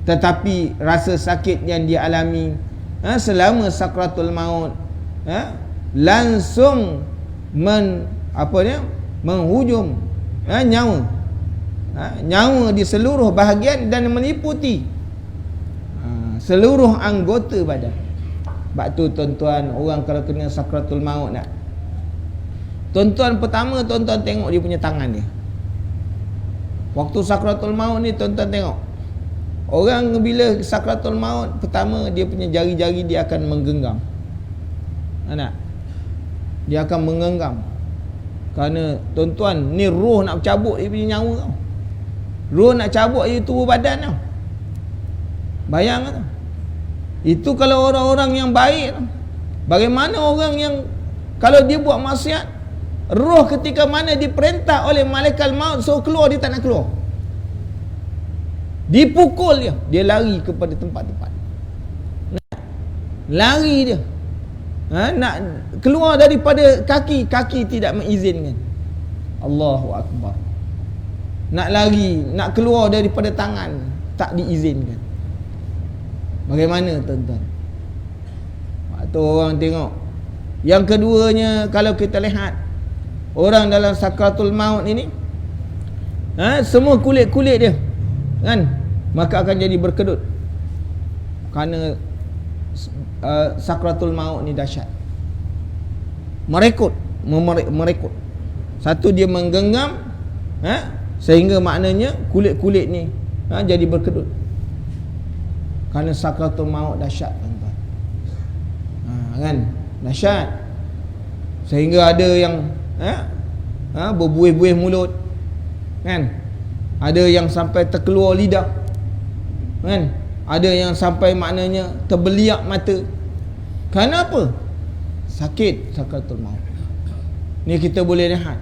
tetapi rasa sakit yang dia alami selama sakratul maut langsung menghujung nyawa di seluruh bahagian dan meliputi seluruh anggota badan. Sebab tu tuan-tuan, orang kalau kena sakratul maut tuan-tuan pertama tuan-tuan tengok dia punya tangan dia. Waktu sakratul maut ni tuan-tuan tengok, orang bila sakratul maut pertama dia punya jari-jari dia akan menggenggam. Dia akan menggenggam. Kerana tuan-tuan, ni roh nak cabut dia punya nyawa tau. Roh nak cabut dia tubuh badan tau. Bayang tau. Itu kalau orang-orang yang baik tau. Bagaimana orang yang kalau dia buat maksiat, roh ketika mana diperintah oleh malaikat maut suruh keluar, dia tak nak keluar. Dipukul dia lari kepada tempat-tempat. Lari dia. Nak keluar daripada kaki tidak mengizinkan. Allahu Akbar. Nak lari, nak keluar daripada tangan, tak diizinkan. Bagaimana tuan-tuan? Waktu orang tengok. Yang keduanya, kalau kita lihat orang dalam sakratul maut ini, semua kulit-kulit dia kan, maka akan jadi berkedut. Kerana sakratul maut ni dahsyat. Merekut. Satu, dia menggenggam sehingga maknanya kulit-kulit ni jadi berkedut. Kerana sakratul maut dahsyat tuan-tuan. Kan? Dahsyat. Sehingga ada yang berbuih-buih mulut. Kan? Ada yang sampai terkeluar lidah. Kan? Ada yang sampai maknanya terbeliak mata. Kenapa? Sakit sakratul maut. Ni kita boleh lihat.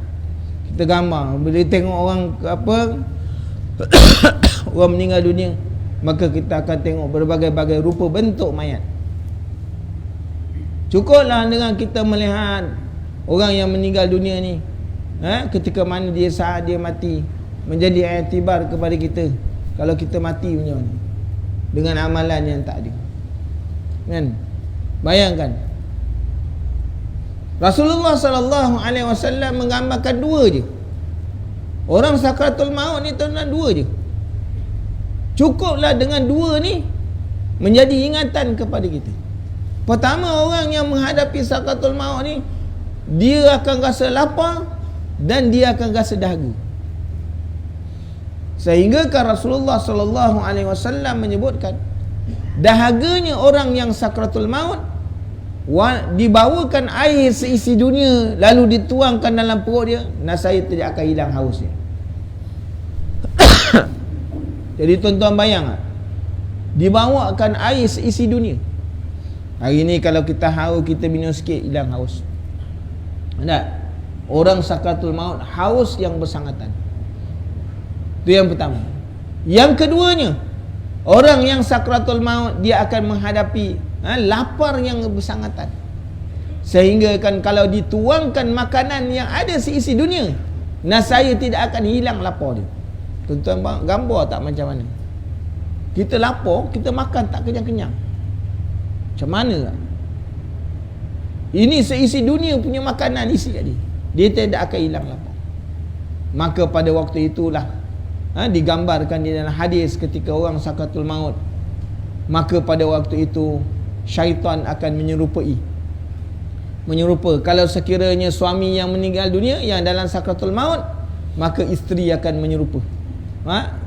Kita gambar, boleh tengok orang orang meninggal dunia, maka kita akan tengok berbagai-bagai rupa bentuk mayat. Cukuplah dengan kita melihat orang yang meninggal dunia ni, ketika mana dia saat dia mati, menjadi iktibar kepada kita. Kalau kita mati punya mana, dengan amalan yang tak ada. Kan? Bayangkan. Rasulullah sallallahu alaihi wasallam menggambarkan dua je. Orang sakratul maut ni tuan-tuan dua je. Cukuplah dengan dua ni menjadi ingatan kepada kita. Pertama, orang yang menghadapi sakratul maut ni, dia akan rasa lapar dan dia akan rasa dahaga. Sehingga kan Rasulullah sallallahu alaihi wasallam menyebutkan, dahaganya orang yang sakratul maut dibawakan air seisi dunia lalu dituangkan dalam perut dia, nasaya tidak akan hilang hausnya. Jadi tuan-tuan bayang, dibawakan air seisi dunia. Hari ni kalau kita haus, kita minum sikit hilang haus. Tak? Orang sakratul maut haus yang bersangatan. Itu yang pertama. Yang keduanya, orang yang sakratul maut dia akan menghadapi lapar yang bersangatan. Sehingga kan kalau dituangkan makanan yang ada seisi dunia, nasaya tidak akan hilang lapar dia. Tuan-tuan gambar tak macam mana? Kita lapar, kita makan tak kenyang-kenyang. Macam mana? Ini seisi dunia punya makanan isi kat dia. Dia tidak akan hilang lapar. Maka pada waktu itulah digambarkan di dalam hadis ketika orang sakratul maut, maka pada waktu itu syaitan akan menyerupa. Kalau sekiranya suami yang meninggal dunia yang dalam sakratul maut, maka isteri akan menyerupa.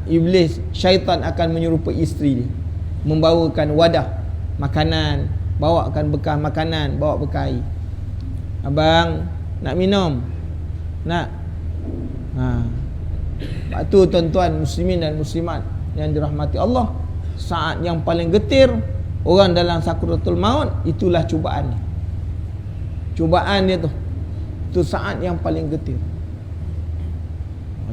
Iblis, syaitan akan menyerupai isteri dia, membawakan wadah makanan, bawakan bekas makanan, bawa bekas air. Abang nak minum? Nak? Sebab tu tuan-tuan muslimin dan muslimat yang dirahmati Allah, saat yang paling getir orang dalam sakratul maut, itulah cubaan dia. Cubaan dia tu, itu saat yang paling getir.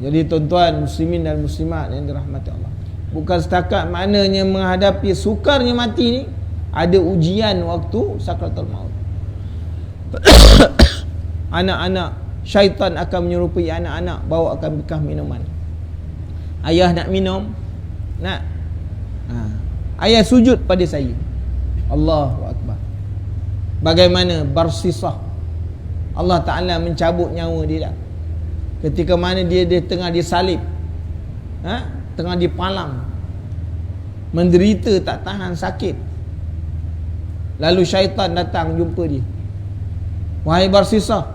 Jadi tuan-tuan muslimin dan muslimat yang dirahmati Allah, bukan setakat maknanya menghadapi sukarnya mati ni, ada ujian waktu sakratul maut. Anak-anak syaitan akan menyerupai anak-anak, bawakan bekas minuman. Ayah nak minum? Nak? ayah sujud pada saya. Allahu Akbar. Bagaimana Barsisah, Allah Ta'ala mencabut nyawa dia dah. Ketika mana dia tengah disalib, tengah dipalang, menderita tak tahan, sakit. Lalu syaitan datang jumpa dia. Wahai Barsisah,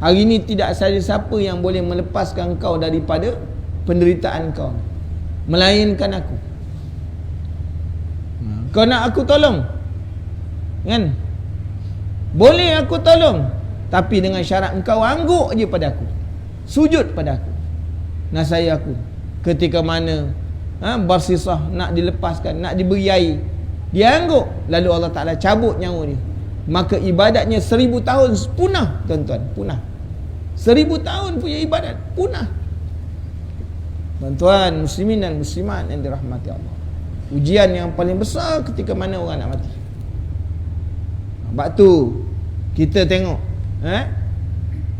hari ini tidak ada siapa yang boleh melepaskan kau daripada penderitaan kau, melainkan aku. Kau nak aku tolong, kan? Boleh aku tolong, tapi dengan syarat engkau angguk je pada aku, sujud pada aku, nasihat aku. Ketika mana Barsisah nak dilepaskan, nak diberi air, dia angguk, lalu Allah Ta'ala cabut nyawa dia. Maka ibadatnya 1000 tahun punah, tuan-tuan, punah. 1000 tahun punya ibadat punah. Tuan-tuan, muslimin dan muslimat yang dirahmati Allah, ujian yang paling besar ketika mana orang nak mati. Sebab tu kita tengok,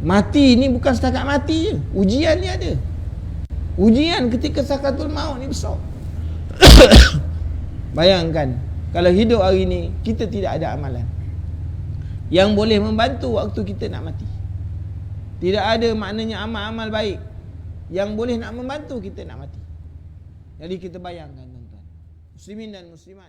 mati ni bukan setakat mati je, ujian ni ada. Ujian ketika sakaratul maut ni besar. Bayangkan kalau hidup hari ni kita tidak ada amalan yang boleh membantu waktu kita nak mati. Tidak ada maknanya amal-amal baik yang boleh nak membantu kita nak mati. Jadi kita bayangkan, tuan-tuan, muslimin dan muslimat